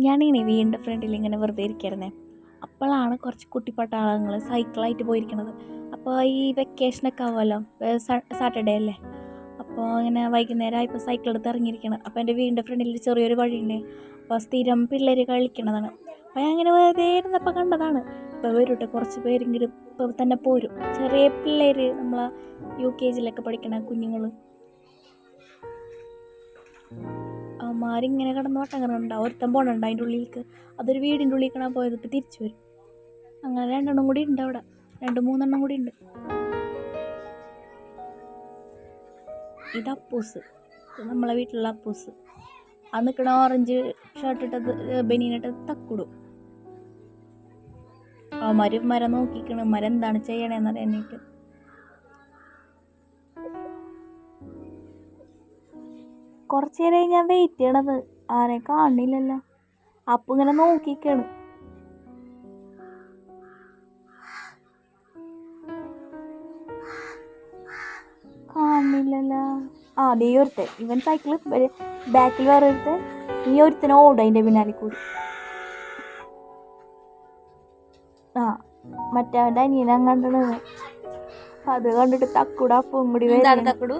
ഞാനിങ്ങനെ വീടിൻ്റെ ഫ്രണ്ടിൽ ഇങ്ങനെ വെറുതെ ഇരിക്കായിരുന്നേ. അപ്പോഴാണ് കുറച്ച് കുട്ടിപ്പട്ടാളങ്ങൾ സൈക്കിളായിട്ട് പോയിരിക്കണത്. അപ്പോൾ ഈ വെക്കേഷനൊക്കെ ആവുമല്ലോ, സാറ്റർഡേ അല്ലേ, അപ്പോൾ ഇങ്ങനെ വൈകുന്നേരം ആയപ്പോൾ സൈക്കിൾ എടുത്ത് ഇറങ്ങിയിരിക്കണം. അപ്പോൾ എൻ്റെ വീടിൻ്റെ ഫ്രണ്ടിൽ ചെറിയൊരു വഴിയുണ്ട്. അപ്പോൾ സ്ഥിരം പിള്ളേർ കളിക്കണതാണ്. അപ്പോൾ ഞാൻ ഇങ്ങനെ വെറുതെ ഇരുന്നപ്പോൾ കണ്ടതാണ്. ഇപ്പോൾ വരൂട്ടെ കുറച്ച് പേരെങ്കിലും ഇപ്പോൾ തന്നെ പോരും. ചെറിയ പിള്ളേർ, നമ്മളെ UKG പഠിക്കണ കുഞ്ഞുങ്ങൾ, അവന്മാരിങ്ങനെ കിടന്ന് വട്ടം കിടന്നുണ്ടാവും. ഒരുത്തം പോകണുണ്ട് അതിൻ്റെ ഉള്ളിലേക്ക്. അതൊരു വീടിൻ്റെ ഉള്ളിൽ കാണാൻ പോയത്, ഇപ്പോൾ തിരിച്ചു വരും. അങ്ങനെ 2 കൂടി ഉണ്ട് അവിടെ, 2-3 കൂടി ഉണ്ട്. ഇത് അപ്പൂസ്, ഇത് നമ്മളെ വീട്ടിലുള്ള അപ്പൂസ്. ആ നിൽക്കണ ഓറഞ്ച് ഷർട്ടിട്ടത് ബനിയനിട്ടത് തക്കുടും. അവന്മാർ നോക്കിക്കണം എന്താണ് ചെയ്യണേന്ന് അറിയാനായിട്ട്. കുറച്ച് നേരം ഞാൻ വെയിറ്റ് ചെയ്യണത്, ആരെ കാണില്ലല്ലോ. അപ്പു ഇങ്ങനെ നോക്കിക്കാണ്. കാണില്ലല്ലോ. നീ ഒരുത്തൻ, ഇവൻ സൈക്കിള് ബാക്കിൽ വേറെ ഒരുത്തൻ, നീ ഒരുത്തനെ ഓടും അതിൻ്റെ പിന്നാലെ കൂടി. മറ്റവൻ്റെ അനിയനെ കണ്ടത്. അത് കണ്ടിട്ട് തക്കുട അപ്പും കൂടി വരും. തക്കുടു